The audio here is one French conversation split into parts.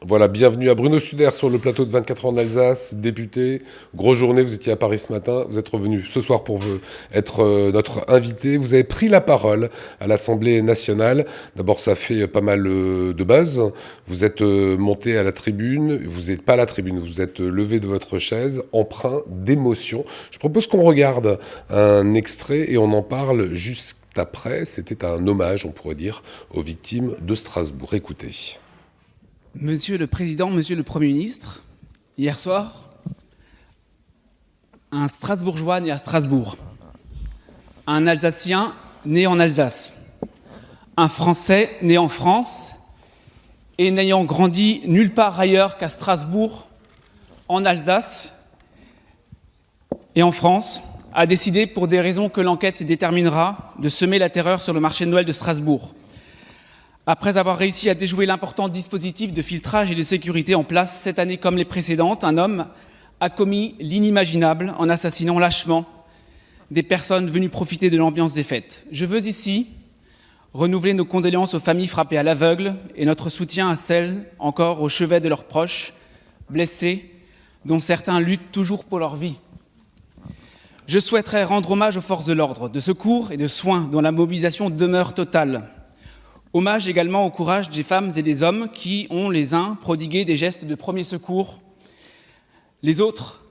Voilà, bienvenue à Bruno Studer sur le plateau de 24 ans en Alsace, député. Grosse journée, vous étiez à Paris ce matin, vous êtes revenu ce soir pour être notre invité. Vous avez pris la parole à l'Assemblée nationale. D'abord, ça fait pas mal de buzz. Vous êtes monté à la tribune, vous n'êtes pas à la tribune, vous êtes levé de votre chaise, empreint d'émotion. Je propose qu'on regarde un extrait et on en parle juste après. C'était un hommage, on pourrait dire, aux victimes de Strasbourg. Écoutez. Monsieur le Président, Monsieur le Premier ministre, hier soir, un Strasbourgeois né à Strasbourg, un Alsacien né en Alsace, un Français né en France et n'ayant grandi nulle part ailleurs qu'à Strasbourg, en Alsace et en France, a décidé, pour des raisons que l'enquête déterminera, de semer la terreur sur le marché de Noël de Strasbourg. Après avoir réussi à déjouer l'important dispositif de filtrage et de sécurité en place cette année comme les précédentes, un homme a commis l'inimaginable en assassinant lâchement des personnes venues profiter de l'ambiance des fêtes. Je veux ici renouveler nos condoléances aux familles frappées à l'aveugle et notre soutien à celles encore au chevet de leurs proches, blessés, dont certains luttent toujours pour leur vie. Je souhaiterais rendre hommage aux forces de l'ordre, de secours et de soins dont la mobilisation demeure totale. Hommage également au courage des femmes et des hommes qui ont, les uns, prodigué des gestes de premier secours, les autres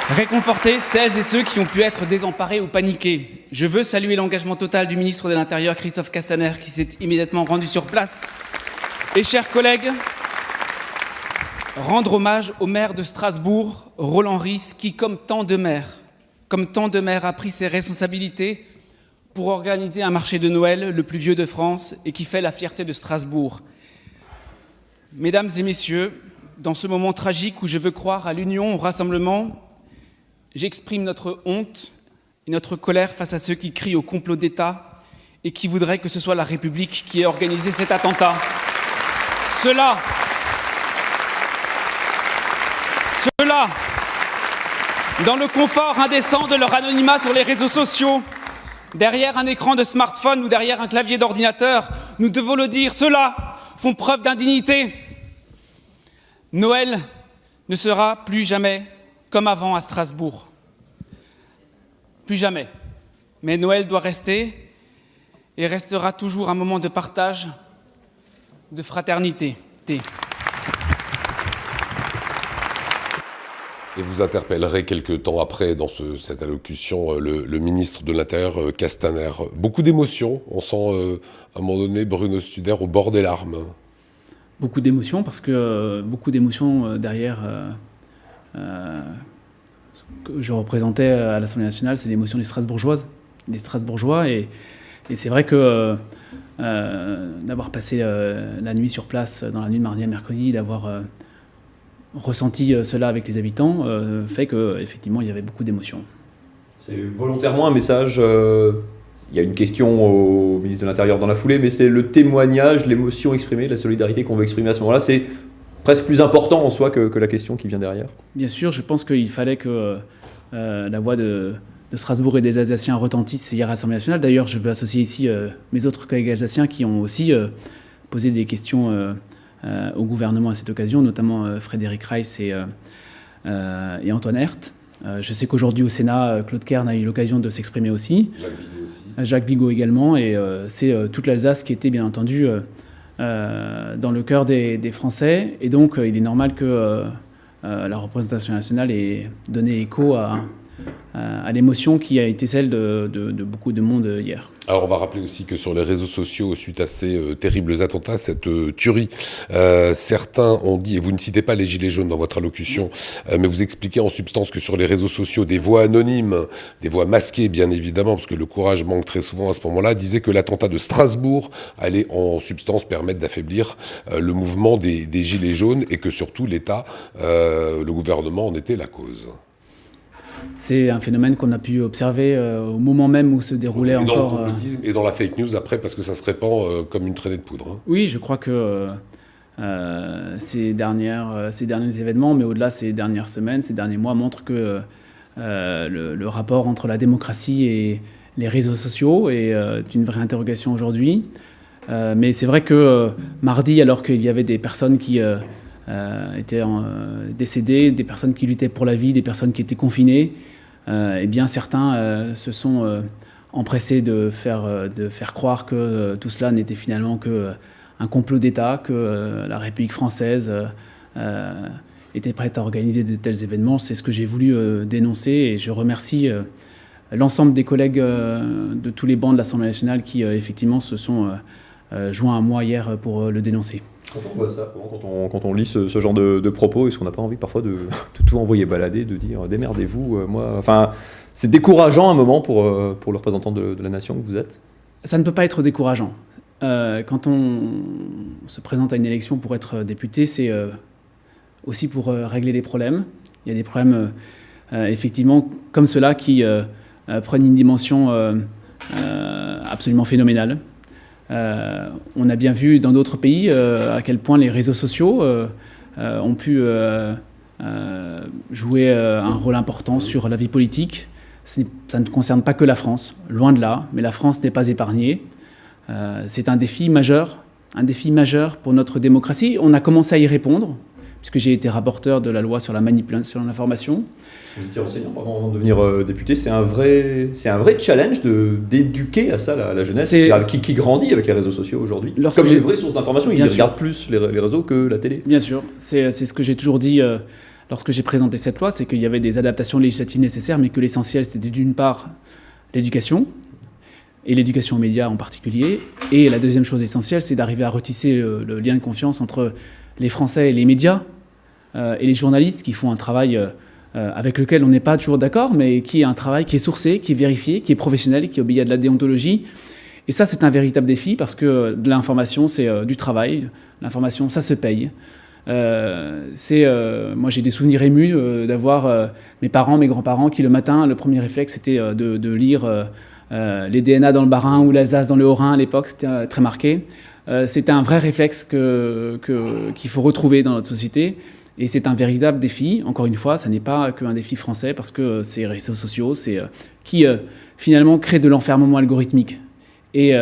réconforter celles et ceux qui ont pu être désemparés ou paniqués. Je veux saluer l'engagement total du ministre de l'Intérieur, Christophe Castaner, qui s'est immédiatement rendu sur place. Et chers collègues, rendre hommage au maire de Strasbourg, Roland Ries, qui, comme tant de maires, a pris ses responsabilités pour organiser un marché de Noël le plus vieux de France et qui fait la fierté de Strasbourg. Mesdames et messieurs, dans ce moment tragique où je veux croire à l'union, au rassemblement, j'exprime notre honte et notre colère face à ceux qui crient au complot d'État et qui voudraient que ce soit la République qui ait organisé cet attentat. Cela, dans le confort indécent de leur anonymat sur les réseaux sociaux, derrière un écran de smartphone ou derrière un clavier d'ordinateur, nous devons le dire, ceux-là font preuve d'indignité. Noël ne sera plus jamais comme avant à Strasbourg. Plus jamais. Mais Noël doit rester et restera toujours un moment de partage, de fraternité. Et vous interpellerez quelques temps après, dans cette allocution, le ministre de l'Intérieur, Castaner. Beaucoup d'émotions. On sent, à un moment donné, Bruno Studer au bord des larmes. Beaucoup d'émotions, parce que beaucoup d'émotions derrière ce que je représentais à l'Assemblée nationale, c'est l'émotion des Strasbourgeois. Et c'est vrai que d'avoir passé la nuit sur place, dans la nuit de mardi à mercredi, d'avoir ressenti cela avec les habitants, fait qu'effectivement, il y avait beaucoup d'émotions. C'est volontairement un message. Il y a une question au ministre de l'Intérieur dans la foulée, mais c'est le témoignage, l'émotion exprimée, la solidarité qu'on veut exprimer à ce moment-là. C'est presque plus important en soi que la question qui vient derrière. Bien sûr, je pense qu'il fallait que la voix de Strasbourg et des Alsaciens retentissent hier à l'Assemblée nationale. D'ailleurs, je veux associer ici mes autres collègues alsaciens qui ont aussi posé des questions au gouvernement à cette occasion, notamment Frédéric Reiss et Antoine Herth. Je sais qu'aujourd'hui au Sénat, Claude Kern a eu l'occasion de s'exprimer aussi. Jacques Bigot également. Et c'est toute l'Alsace qui était bien entendu dans le cœur des Français. Et donc il est normal que la représentation nationale ait donné écho à l'émotion qui a été celle de beaucoup de monde hier. Alors on va rappeler aussi que sur les réseaux sociaux, suite à ces terribles attentats, cette tuerie, certains ont dit, et vous ne citez pas les gilets jaunes dans votre allocution, mais vous expliquez en substance que sur les réseaux sociaux, des voix anonymes, des voix masquées bien évidemment, parce que le courage manque très souvent à ce moment-là, disaient que l'attentat de Strasbourg allait en substance permettre d'affaiblir le mouvement des gilets jaunes et que surtout l'État, le gouvernement en était la cause. C'est un phénomène qu'on a pu observer au moment même où se déroulait encore... Dans le complotisme et dans la fake news après, parce que ça se répand comme une traînée de poudre. Hein. Oui, je crois que ces derniers événements, mais au-delà ces dernières semaines, ces derniers mois, montrent que le rapport entre la démocratie et les réseaux sociaux est une vraie interrogation aujourd'hui. Mais c'est vrai que mardi, alors qu'il y avait des personnes qui étaient décédées, des personnes qui luttaient pour la vie, des personnes qui étaient confinées, eh bien certains se sont empressés de faire croire que tout cela n'était finalement qu'un complot d'État, que la République française était prête à organiser de tels événements. C'est ce que j'ai voulu dénoncer, et je remercie l'ensemble des collègues de tous les bancs de l'Assemblée nationale qui effectivement se sont joints à moi hier pour le dénoncer. Quand on voit ça, quand on lit ce genre de propos, est-ce qu'on n'a pas envie parfois de tout envoyer balader, de dire démerdez-vous, moi... Enfin, c'est décourageant un moment pour le représentant de la nation que vous êtes. Ça ne peut pas être décourageant. Quand on se présente à une élection pour être député, c'est aussi pour régler des problèmes. Il y a des problèmes, effectivement, comme ceux-là qui prennent une dimension absolument phénoménale. On a bien vu dans d'autres pays à quel point les réseaux sociaux ont pu jouer un rôle important sur la vie politique. Ça ne concerne pas que la France, loin de là, mais la France n'est pas épargnée. C'est un défi majeur pour notre démocratie. On a commencé à y répondre, puisque j'ai été rapporteur de la loi sur la manipulation de l'information. Vous étiez enseignant avant de devenir député. C'est un vrai challenge d'éduquer à ça la jeunesse qui grandit avec les réseaux sociaux aujourd'hui. Comme les vraies sources d'information, ils regardent plus les réseaux que la télé. Bien sûr, c'est ce que j'ai toujours dit lorsque j'ai présenté cette loi, c'est qu'il y avait des adaptations législatives nécessaires, mais que l'essentiel c'était d'une part l'éducation, et l'éducation aux médias en particulier, et la deuxième chose essentielle, c'est d'arriver à retisser le lien de confiance entre les Français et les médias, et les journalistes qui font un travail avec lequel on n'est pas toujours d'accord, mais qui est un travail qui est sourcé, qui est vérifié, qui est professionnel, qui obéit à de la déontologie. Et ça, c'est un véritable défi, parce que de l'information, c'est du travail. L'information, ça se paye. Moi, j'ai des souvenirs émus d'avoir mes parents, mes grands-parents, qui le matin, le premier réflexe, c'était de lire les DNA dans le Bas-Rhin ou l'Alsace dans le Haut-Rhin à l'époque. C'était très marqué. C'était un vrai réflexe qu'il faut retrouver dans notre société. Et c'est un véritable défi. Encore une fois, ça n'est pas qu'un défi français, parce que ces réseaux sociaux, qui finalement créent de l'enfermement algorithmique. Et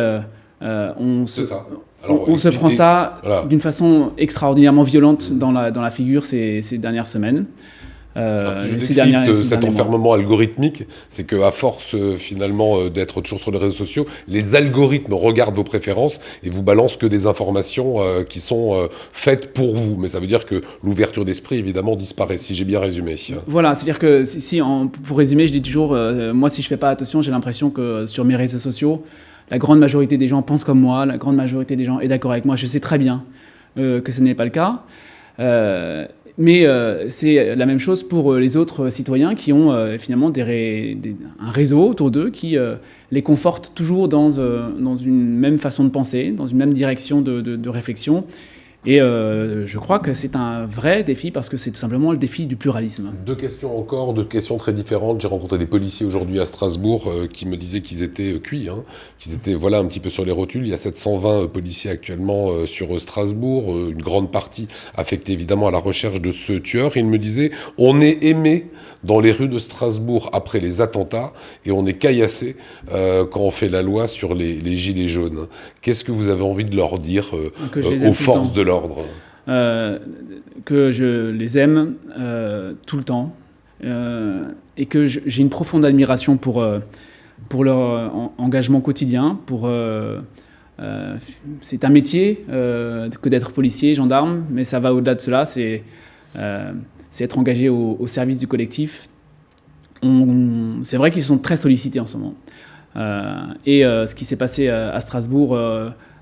on se prend ça d'une façon extraordinairement violente dans la figure ces dernières semaines. Si je décrypte cet enfermement algorithmique, c'est qu'à force finalement d'être toujours sur les réseaux sociaux, les algorithmes regardent vos préférences et vous balancent que des informations qui sont faites pour vous. Mais ça veut dire que l'ouverture d'esprit, évidemment, disparaît, si j'ai bien résumé. Voilà, c'est-à-dire que pour résumer, je dis toujours, moi, si je fais pas attention, j'ai l'impression que sur mes réseaux sociaux, la grande majorité des gens pensent comme moi, la grande majorité des gens est d'accord avec moi. Je sais très bien que ce n'est pas le cas. Mais c'est la même chose pour les autres citoyens qui ont finalement un réseau autour d'eux qui les conforte toujours dans une même façon de penser, dans une même direction de réflexion. Et je crois que c'est un vrai défi, parce que c'est tout simplement le défi du pluralisme. Deux questions très différentes. J'ai rencontré des policiers aujourd'hui à Strasbourg qui me disaient qu'ils étaient cuits, qu'ils étaient un petit peu sur les rotules. Il y a 720 policiers actuellement sur Strasbourg, une grande partie affectée évidemment à la recherche de ce tueur. Ils me disaient, on est aimé dans les rues de Strasbourg après les attentats et on est caillassé quand on fait la loi sur les gilets jaunes. Qu'est-ce que vous avez envie de leur dire aux forces de l'ordre? Que je les aime tout le temps et que j'ai une profonde admiration pour leur engagement quotidien. C'est un métier que d'être policier, gendarme, mais ça va au-delà de cela. C'est être engagé au service du collectif. C'est vrai qu'ils sont très sollicités en ce moment. Ce qui s'est passé à Strasbourg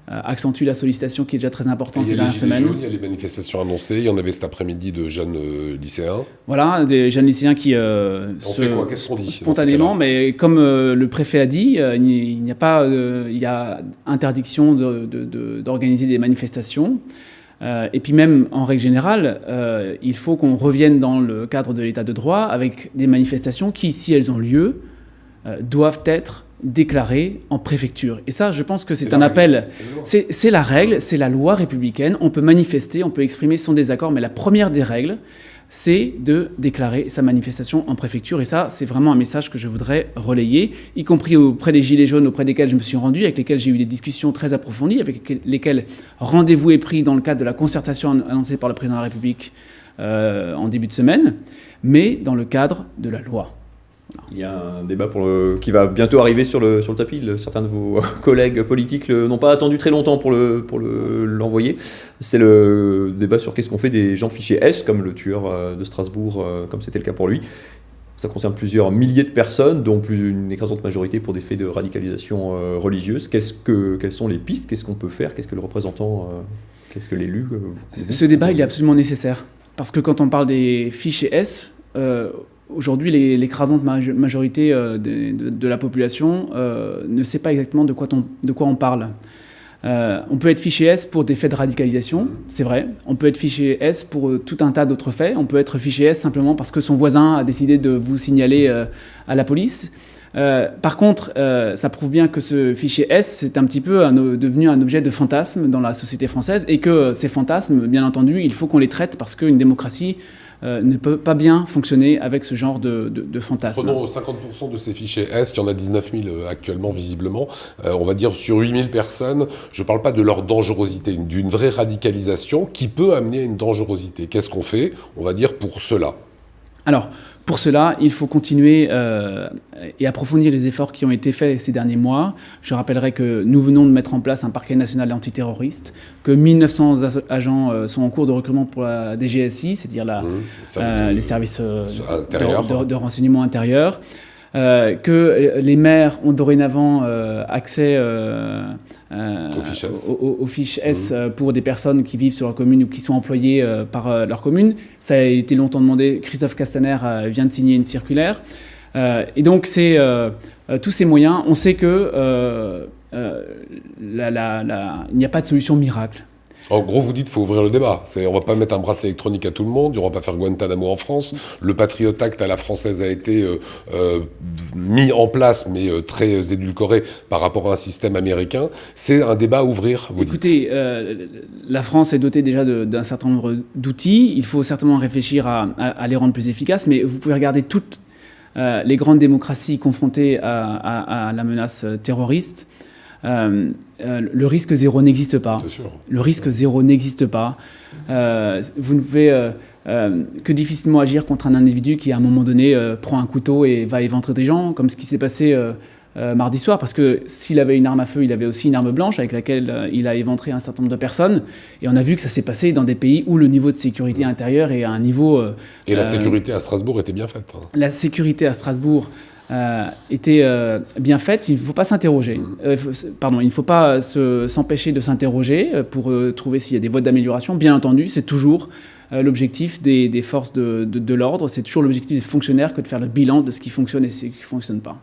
accentue la sollicitation qui est déjà très importante ces dernières semaines. Il y a les manifestations annoncées, il y en avait cet après-midi de jeunes lycéens. Voilà, des jeunes lycéens qui Qu'est-ce qu'on dit spontanément, mais comme le préfet a dit, il y a interdiction d'organiser des manifestations. Et puis même, en règle générale, il faut qu'on revienne dans le cadre de l'état de droit avec des manifestations qui, si elles ont lieu, doivent être déclarées en préfecture. Et ça, je pense que c'est un appel. C'est la règle, c'est la loi républicaine. On peut manifester, on peut exprimer son désaccord, mais la première des règles, c'est de déclarer sa manifestation en préfecture. Et ça, c'est vraiment un message que je voudrais relayer, y compris auprès des Gilets jaunes, auprès desquels je me suis rendu, avec lesquels j'ai eu des discussions très approfondies, avec lesquels rendez-vous est pris dans le cadre de la concertation annoncée par le président de la République en début de semaine, mais dans le cadre de la loi. Il y a un débat qui va bientôt arriver sur le tapis. Certains de vos collègues politiques n'ont pas attendu très longtemps pour l'envoyer. C'est le débat sur qu'est-ce qu'on fait des gens fichés S, comme le tueur de Strasbourg, comme c'était le cas pour lui. Ça concerne plusieurs milliers de personnes, dont une écrasante majorité pour des faits de radicalisation religieuse. Quelles sont les pistes? Qu'est-ce qu'on peut faire? Qu'est-ce que le représentant, qu'est-ce que l'élu... Ce débat, il est absolument nécessaire. Parce que quand on parle des fichés S... Aujourd'hui, l'écrasante majorité de la population ne sait pas exactement de quoi on parle. On peut être fiché S pour des faits de radicalisation, c'est vrai. On peut être fiché S pour tout un tas d'autres faits. On peut être fiché S simplement parce que son voisin a décidé de vous signaler à la police. Par contre, ça prouve bien que ce fichier S, c'est un petit peu devenu un objet de fantasme dans la société française et que ces fantasmes, bien entendu, il faut qu'on les traite parce qu'une démocratie ne peut pas bien fonctionner avec ce genre de fantasmes. Prenons 50% de ces fichiers S, il y en a 19 000 actuellement visiblement, on va dire sur 8 000 personnes, je ne parle pas de leur dangerosité, d'une vraie radicalisation qui peut amener à une dangerosité. Qu'est-ce qu'on fait, on va dire, pour cela? Alors, pour cela, il faut continuer et approfondir les efforts qui ont été faits ces derniers mois. Je rappellerai que nous venons de mettre en place un parquet national antiterroriste, que 1900 agents sont en cours de recrutement pour la DGSI, c'est-à-dire les services de renseignement intérieur, que les maires ont dorénavant accès aux fiches S pour des personnes qui vivent sur leur commune ou qui sont employées par leur commune. Ça a été longtemps demandé. Christophe Castaner vient de signer une circulaire. Et donc, c'est tous ces moyens. On sait que il n'y a pas de solution miracle. En gros, vous dites qu'il faut ouvrir le débat. On ne va pas mettre un bracelet électronique à tout le monde, on ne va pas faire Guantanamo en France. Le Patriot Act à la française a été mis en place, mais très édulcoré par rapport à un système américain. C'est un débat à ouvrir, vous dites. Écoutez, la France est dotée déjà d'un certain nombre d'outils. Il faut certainement réfléchir à les rendre plus efficaces, mais vous pouvez regarder toutes les grandes démocraties confrontées à la menace terroriste. Le risque zéro n'existe pas. C'est sûr. Le risque zéro n'existe pas. Vous ne pouvez que difficilement agir contre un individu qui, à un moment donné, prend un couteau et va éventrer des gens, comme ce qui s'est passé mardi soir, parce que s'il avait une arme à feu, il avait aussi une arme blanche avec laquelle il a éventré un certain nombre de personnes. Et on a vu que ça s'est passé dans des pays où le niveau de sécurité intérieure est à un niveau... et la sécurité à Strasbourg était bien faite. La sécurité à Strasbourg... était bien faite, il ne faut pas s'interroger. Il ne faut pas s'empêcher de s'interroger pour trouver s'il y a des voies d'amélioration. Bien entendu, c'est toujours l'objectif des forces de l'ordre, c'est toujours l'objectif des fonctionnaires que de faire le bilan de ce qui fonctionne et ce qui ne fonctionne pas.